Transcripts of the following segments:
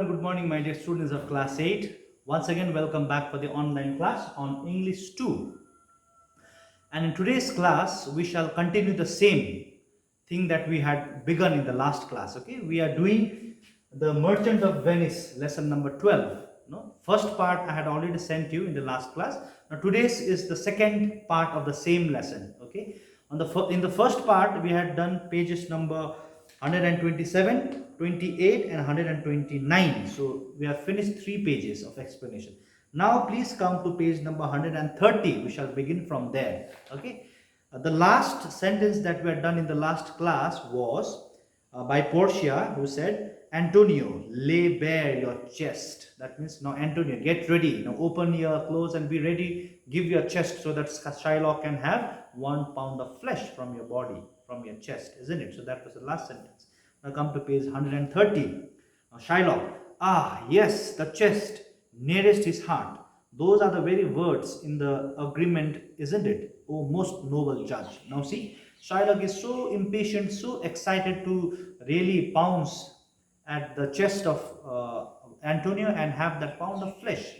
good morning, my dear students of class 8. Once again, welcome back for the online class on English 2. And in today's class, we shall continue the same thing that we had begun in the last class. Okay, we are doing the Merchant of Venice, lesson number 12. No, first part I had already sent you in the last class. Now, today's is the second part of the same lesson. Okay, in the first part, we had done pages number 127, 28 and 129. So we have finished 3 pages of explanation. Now please come to page number 130. We shall begin from there. Okay. The last sentence that we had done in the last class was by Portia, who said, Antonio, lay bare your chest. That means, now Antonio, get ready. Now open your clothes and be ready. Give your chest so that Shylock can have 1 pound of flesh from your body, from your chest, isn't it? So that was the last sentence. Now come to page 130. Now Shylock, yes, the chest nearest his heart. Those are the very words in the agreement, isn't it? Oh, most noble judge. Now see, Shylock is so impatient, so excited to really pounce at the chest of Antonio and have that pound of flesh.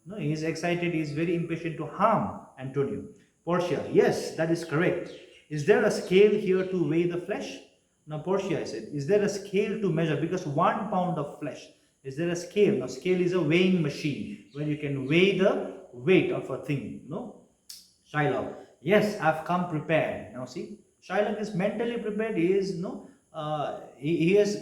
No, he is excited, he is very impatient to harm Antonio. Portia, yes, that is correct. Is there a scale here to weigh the flesh? Now, Portia, I said, is there a scale to measure? Because 1 pound of flesh, is there a scale? Now, scale is a weighing machine where you can weigh the weight of a thing. No? Shylock, yes, I've come prepared. Now, see, Shylock is mentally prepared. He is,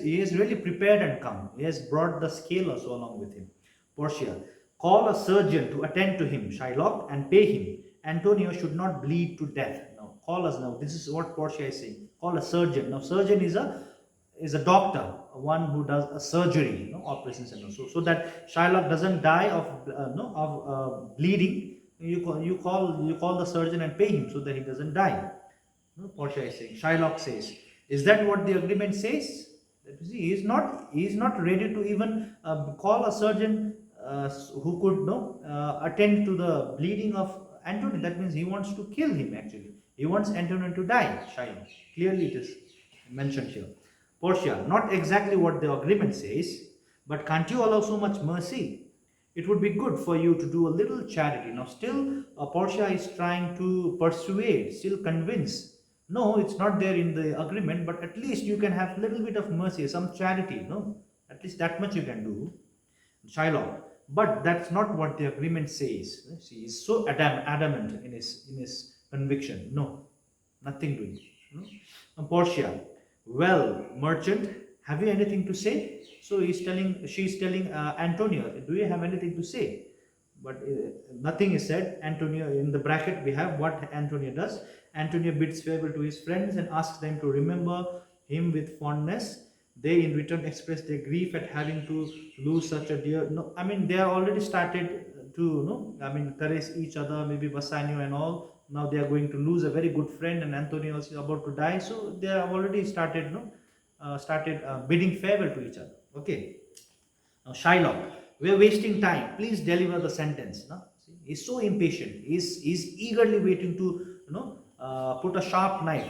he is really prepared and come. He has brought the scale also along with him. Portia, call a surgeon to attend to him, Shylock, and pay him. Antonio should not bleed to death. Now, call us now. This is what Portia is saying. Call a surgeon. Now, surgeon is a doctor, one who does a surgery, operations and so that Shylock doesn't die of bleeding. You call the surgeon and pay him so that he doesn't die. No, Portia is saying. Shylock says, is that what the agreement says? He is not ready to even call a surgeon who could attend to the bleeding of Antonio. That means he wants to kill him actually. He wants Antonio to die. Shylock. Clearly it is mentioned here. Portia, not exactly what the agreement says, but can't you allow so much mercy? It would be good for you to do a little charity. Now still Portia is trying to persuade, still convince. No, it's not there in the agreement, but at least you can have a little bit of mercy, some charity, no? At least that much you can do. Shylock, but that's not what the agreement says. He is so adamant in his conviction. No, nothing doing. No? Portia, well, merchant, have you anything to say? So she's telling Antonio, do you have anything to say? But nothing is said. Antonio, in the bracket we have what Antonio does. Antonio bids farewell to his friends and asks them to remember him with fondness. They in return express their grief at having to lose such a dear. No, I mean they are already started to caress each other, maybe Bassanio and all. Now they are going to lose a very good friend, and Antonio is about to die. So they have already started bidding farewell to each other. Okay. Now Shylock, we are wasting time. Please deliver the sentence. No? See, he's so impatient. He's eagerly waiting to put a sharp knife,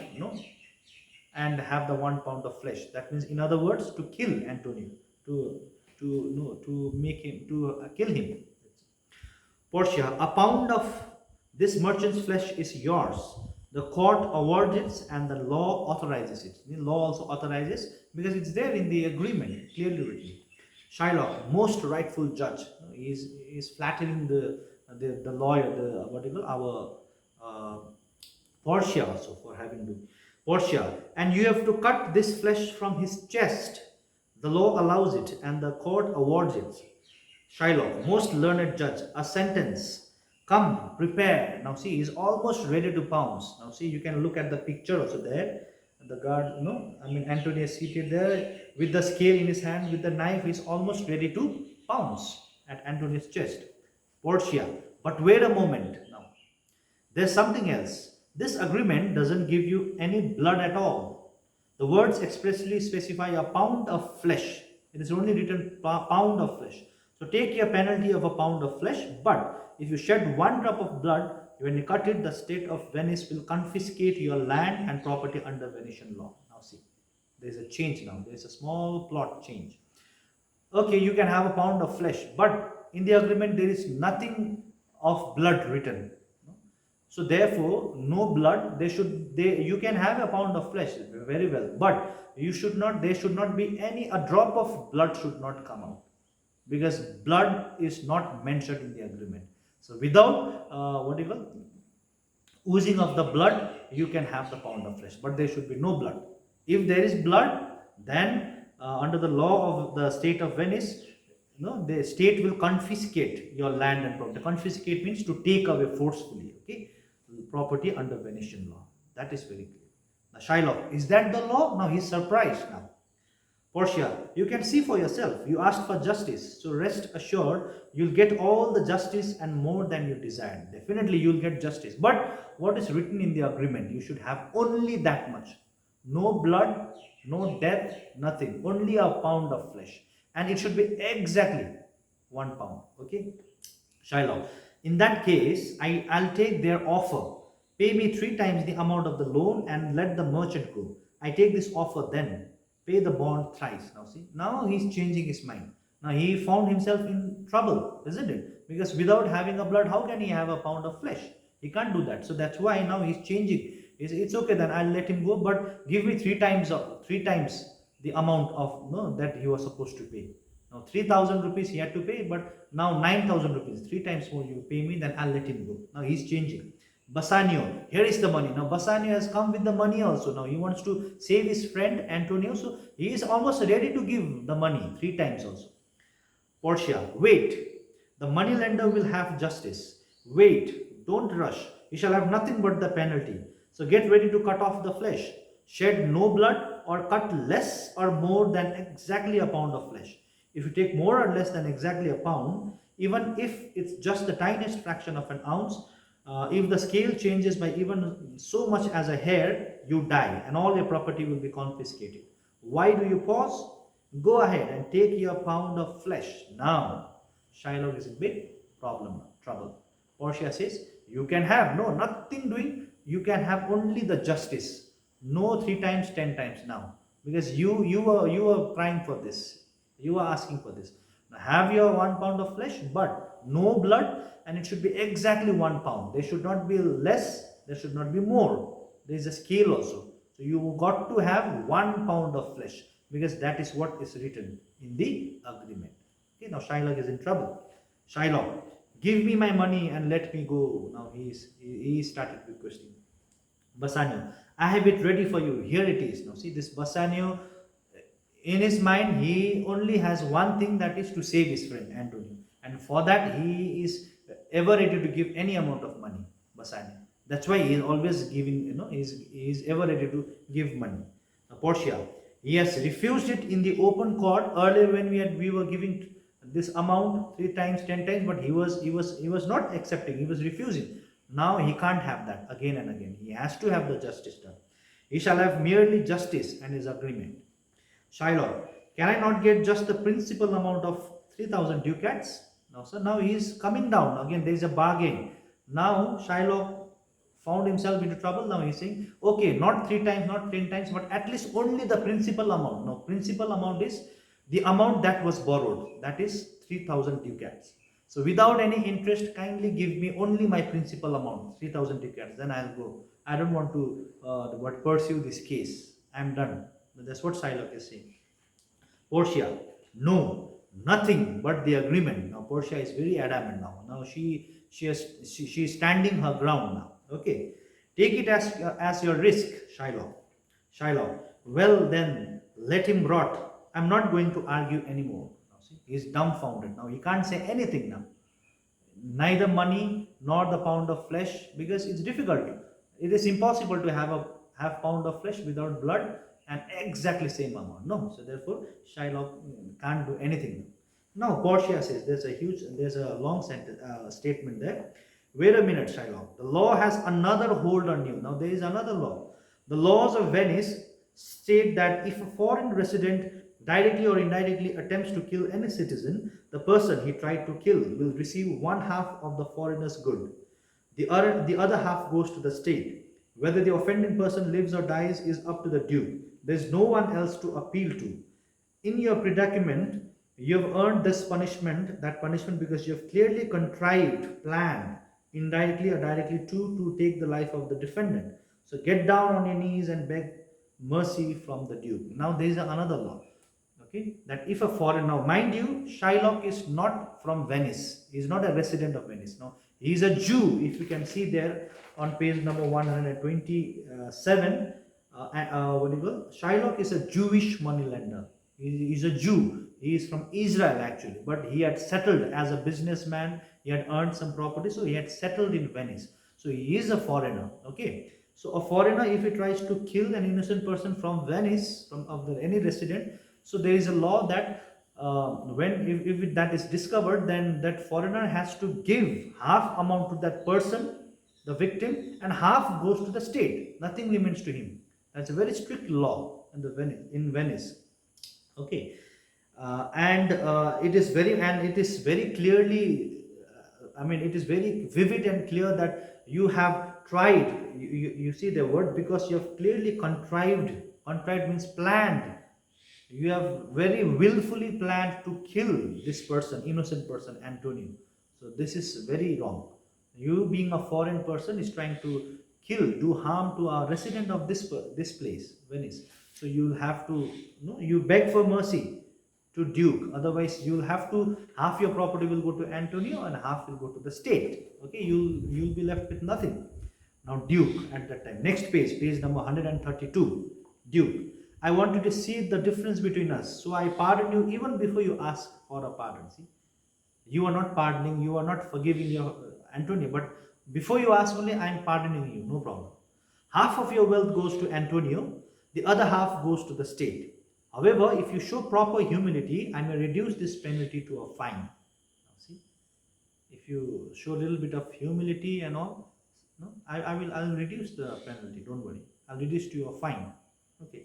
and have the 1 pound of flesh. That means, in other words, to kill Antonio, to make him kill him. Portia, a pound of this merchant's flesh is yours. The court awards it, and the law authorizes it. The law also authorizes because it's there in the agreement, clearly written. Shylock, most rightful judge. He is flattering the lawyer, our Portia also for having to. Portia, and you have to cut this flesh from his chest. The law allows it, and the court awards it. Shylock, most learned judge, a sentence. Come, prepare. Now see, he's almost ready to pounce. Now see, you can look at the picture also there. The guard, Antonio is seated there with the scale in his hand, with the knife. He's almost ready to pounce at Antonio's chest. Portia, but wait a moment now. There's something else. This agreement doesn't give you any blood at all. The words expressly specify a pound of flesh. It is only written pound of flesh. So take your penalty of a pound of flesh, but if you shed 1 drop of blood, when you cut it, the state of Venice will confiscate your land and property under Venetian law. Now see, there is a change now. There is a small plot change. Okay, you can have a pound of flesh, but in the agreement there is nothing of blood written. So therefore, no blood. They you can have a pound of flesh very well, but you should not. There should not be any a drop of blood should not come out, because blood is not mentioned in the agreement. So without what do you call oozing of the blood, you can have the pound of flesh, but there should be no blood. If there is blood, then under the law of the state of Venice, the state will confiscate your land and property. Confiscate means to take away forcefully, okay, property under Venetian law. That is very clear. Now, Shylock, is that the law? Now he's surprised now. Portia, you can see for yourself. You asked for justice. So rest assured, you'll get all the justice and more than you desired. Definitely, you'll get justice. But what is written in the agreement? You should have only that much. No blood, no death, nothing. Only a pound of flesh. And it should be exactly 1 pound. Okay? Shylock, in that case, I'll take their offer. Pay me 3 times the amount of the loan and let the merchant go. I take this offer then. Pay the bond thrice. Now see, now he's changing his mind. Now he found himself in trouble, isn't it? Because without having a blood, how can he have a pound of flesh? He can't do that. So that's why now he's changing. It's okay, then I'll let him go, but give me 3 times the amount of that he was supposed to pay. Now 3,000 rupees he had to pay, but now 9,000 rupees, 3 times more you pay me, then I'll let him go. Now he's changing. Bassanio, here is the money. Now Bassanio has come with the money also. Now he wants to save his friend Antonio, so he is almost ready to give the money 3 times also. Portia, wait. The moneylender will have justice. Wait, don't rush. You shall have nothing but the penalty. So get ready to cut off the flesh. Shed no blood or cut less or more than exactly a pound of flesh. If you take more or less than exactly a pound, even if it's just the tiniest fraction of an ounce, if the scale changes by even so much as a hair, you die and all your property will be confiscated. Why do you pause? Go ahead and take your pound of flesh now. Shylock is in big trouble. Portia says, you can have, no, nothing doing, you can have only the justice. No 3 times, 10 times now. Because you were crying for this. You are asking for this. Now have your 1 pound of flesh, but no blood, and it should be exactly 1 pound. There should not be less, there should not be more. There is a scale also. So you got to have 1 pound of flesh, because that is what is written in the agreement. Okay, now Shylock is in trouble. Shylock, give me my money and let me go. Now he started requesting. Bassanio, I have it ready for you. Here it is. Now see, this Bassanio, in his mind, he only has one thing, that is to save his friend Antonio. And for that, he is ever ready to give any amount of money, Bassanio. That's why he is always giving, he is ever ready to give money. Now, Portia, he has refused it in the open court earlier when we were giving this amount 3 times, 10 times, but he was not accepting, he was refusing. Now he can't have that again and again. He has to have the justice done. He shall have merely justice and his agreement. Shylock, can I not get just the principal amount of 3,000 ducats? Now, sir, now he is coming down. Again, there is a bargain. Now, Shylock found himself into trouble. Now he is saying, okay, not 3 times, not 10 times, but at least only the principal amount. Now, principal amount is the amount that was borrowed. That is 3,000 ducats. So, without any interest, kindly give me only my principal amount, 3,000 ducats. Then I'll go. I don't want to pursue this case. I'm done. That's what Shylock is saying. Portia, no, nothing but the agreement. Now Portia is very adamant now. Now she is standing her ground now. Okay, take it as your risk, Shylock. Shylock, well then, let him rot. I'm not going to argue anymore. Now see, he is dumbfounded now. He can't say anything now. Neither money nor the pound of flesh, because it's difficult. It is impossible to have a half pound of flesh without blood and exactly same amount. No, so therefore Shylock can't do anything. Now Portia says, there's a long statement there. Wait a minute, Shylock. The law has another hold on you. Now there is another law. The laws of Venice state that if a foreign resident directly or indirectly attempts to kill any citizen, the person he tried to kill will receive 1/2 of the foreigner's good. The other half goes to the state. Whether the offending person lives or dies is up to the duke. There is no one else to appeal to. In your predicament, You have earned this punishment, that punishment, because you have clearly contrived, planned, indirectly or directly, to take the life of the defendant. So get down on your knees and beg mercy from the Duke. Now there is another law. Okay, that if a foreigner, now mind you, Shylock is not from Venice. He is not a resident of Venice. No, he is a Jew. If you can see there on page number 127, what do you call? Shylock is a Jewish moneylender. He is a Jew. He is from Israel actually, but he had settled as a businessman. He had earned some property, so he had settled in Venice. So he is a foreigner. Okay, so a foreigner, if he tries to kill an innocent person from Venice, from of the, any resident, so there is a law that when if that is discovered, then that foreigner has to give half amount to that person, the victim, and half goes to the state. Nothing remains to him. That's a very strict law in the Venice. Okay, it is very clearly. It is very vivid and clear that you have tried. You see the word, because you have clearly contrived. Contrived means planned. You have very willfully planned to kill this person, innocent person, Antonio. So this is very wrong. You, being a foreign person, is trying to kill, do harm to a resident of this place, Venice. So you have to, you beg for mercy to Duke. Otherwise, you'll have to, half your property will go to Antonio and half will go to the state. Okay, you'll be left with nothing. Now Duke at that time. Next page number 132. Duke. I want you to see the difference between us. So I pardon you even before you ask for a pardon. See, you are not pardoning, you are not forgiving your Antonio, but before you ask only, I am pardoning you, no problem. Half of your wealth goes to Antonio, the other half goes to the state. However, if you show proper humility, I may reduce this penalty to a fine. Now see, if you show a little bit of humility and all, I'll reduce the penalty. Don't worry, I'll reduce to a fine. Okay.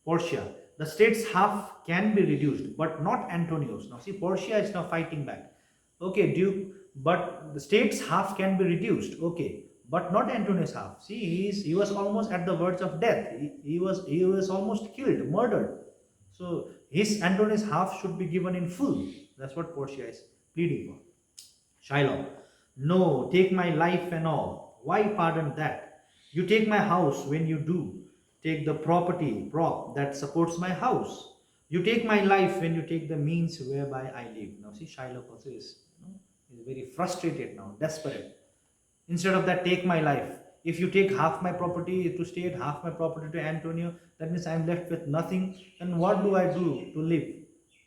Portia, the state's half can be reduced, but not Antonio's. Now see, Portia is now fighting back. Okay, Duke, but the state's half can be reduced. Okay, but not Antonio's half. See, he was almost at the verge of death. He was almost killed, murdered. So his Antonio's half should be given in full. That's what Portia is pleading for. Shylock, no, take my life and all. Why pardon that? You take my house when you do. Take the property prop that supports my house. You take my life when you take the means whereby I live. Now see, Shylock also is very frustrated now, desperate. Instead of that, take my life. If you take half my property to state, half my property to Antonio, that means I am left with nothing. Then what do I do to live?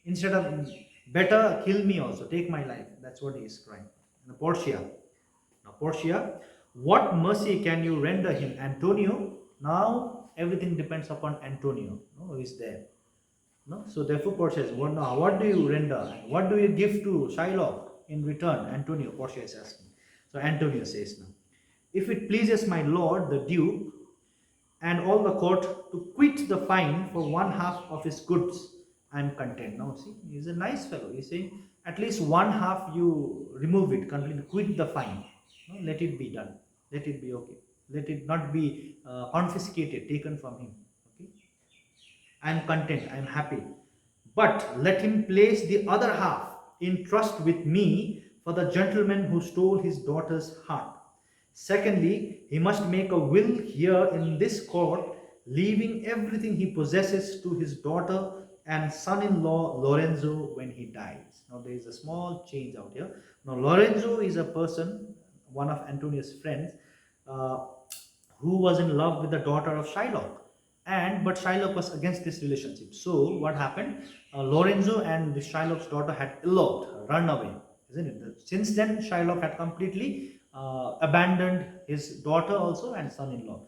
Instead of, better kill me also, take my life. That's what he is crying. Now Portia, what mercy can you render him, Antonio? Now everything depends upon Antonio, who is there. So therefore Portia says, what do you render? What do you give to Shylock in return? Antonio, Portia is asking. So Antonio says now, if it pleases my lord the Duke and all the court to quit the fine for one half of his goods, I am content. Now see, he's a nice fellow. He's saying, at least one half you remove it, completely quit the fine. Let it be done. Let it be okay. Let it not be confiscated, taken from him. Okay, I am content, I am happy. But let him place the other half in trust with me for the gentleman who stole his daughter's heart. Secondly, he must make a will here in this court, leaving everything he possesses to his daughter and son-in-law Lorenzo when he dies. Now there is a small change out here. Now Lorenzo is a person, one of Antonio's friends, who was in love with the daughter of Shylock, but Shylock was against this relationship. So what happened? Lorenzo and the Shylock's daughter had eloped, run away, isn't it? Since then, Shylock had completely abandoned his daughter also and son-in-law.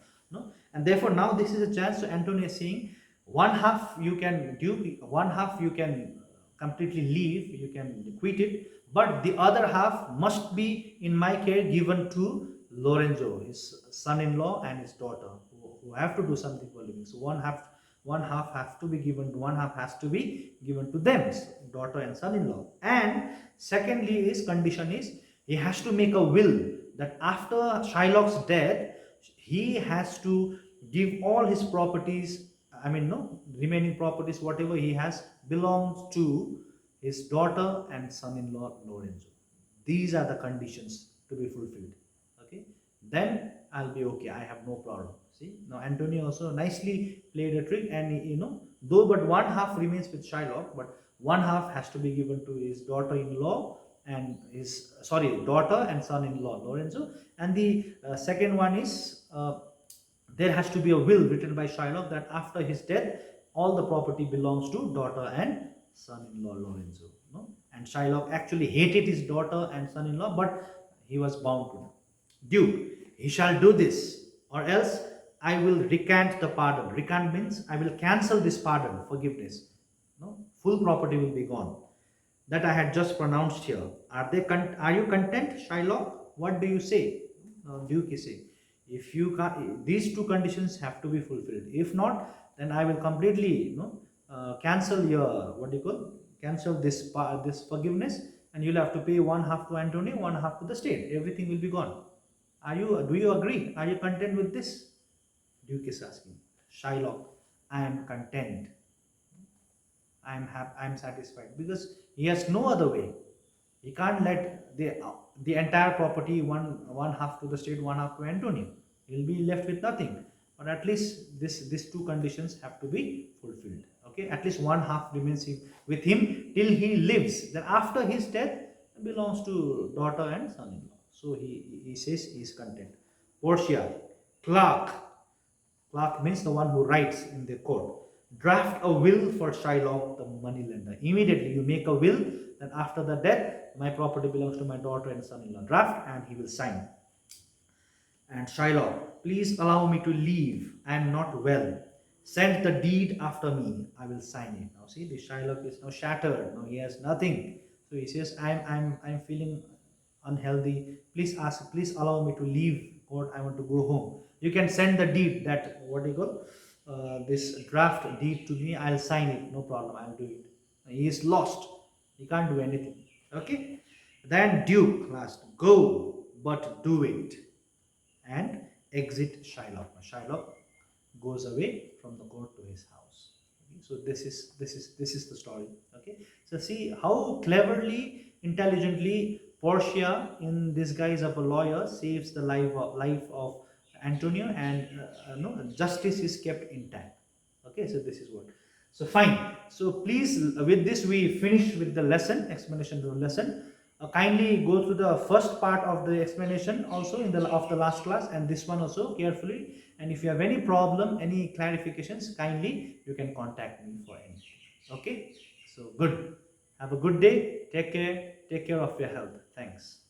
And therefore now this is a chance. So Antonio is saying, one half you can do, one half you can completely leave, you can quit it, but the other half must be in my care, given to Lorenzo, his son-in-law, and his daughter, who have to do something for living. So one half has to be given, one half has to be given to them, daughter and son-in-law. And secondly, his condition is he has to make a will that after Shylock's death, he has to give all his properties, remaining properties, whatever he has, belongs to his daughter and son-in-law Lorenzo. These are the conditions to be fulfilled. Okay, then I'll be okay. I have no problem. See, now Antonio also nicely played a trick, and though but one half remains with Shylock, but one half has to be given to his daughter-in-law and his daughter and son-in-law Lorenzo, and the second one is there has to be a will written by Shylock that after his death, all the property belongs to daughter and son-in-law Lorenzo. No? And Shylock actually hated his daughter and son-in-law, but he was bound to. Duke, he shall do this, or else I will recant the pardon. Recant means I will cancel this pardon, forgiveness. No, full property will be gone. That I had just pronounced here. Are you content, Shylock? What do you say? Duke is saying, if you these two conditions have to be fulfilled. If not, then I will completely cancel your cancel this forgiveness, and you'll have to pay one half to Antonio, one half to the state. Everything will be gone. Do you agree? Are you content with this? Duke is asking. Shylock, I am content. I am happy. I am satisfied because he has no other way. He can't let the entire property one half to the state, one half to Antonio. He'll be left with nothing. But at least these two conditions have to be fulfilled. Okay, at least one half remains with him till he lives. Then after his death, it belongs to daughter and son-in-law. So he says he is content. Portia, clerk. Clerk means the one who writes in the court. Draft a will for Shylock, the moneylender. Immediately you make a will, then after the death, my property belongs to my daughter and son-in-law. Draft, and he will sign. And Shylock, please allow me to leave. I am not well. Send the deed after me. I will sign it. Now see, the Shylock is now shattered. Now he has nothing. So he says, I'm feeling unhealthy. Please allow me to leave court. I want to go home. You can send the deed, that this draft deed to me. I'll sign it. No problem. I'll do it. He is lost. He can't do anything. Okay. Then Duke last. Go, but do it. And exit Shylock. Shylock goes away from the court to his house. Okay? So this is the story. Okay. So see how cleverly, intelligently Portia, in disguise of a lawyer, saves the life of Antonio, and justice is kept intact. Okay. So this is what. So fine. So please, with this we finish with the lesson, explanation of the lesson. Kindly go through the first part of the explanation also of the last class, and this one also carefully. And if you have any problem, any clarifications, kindly you can contact me for anything. Okay. So good. Have a good day. Take care. Take care of your health. Thanks.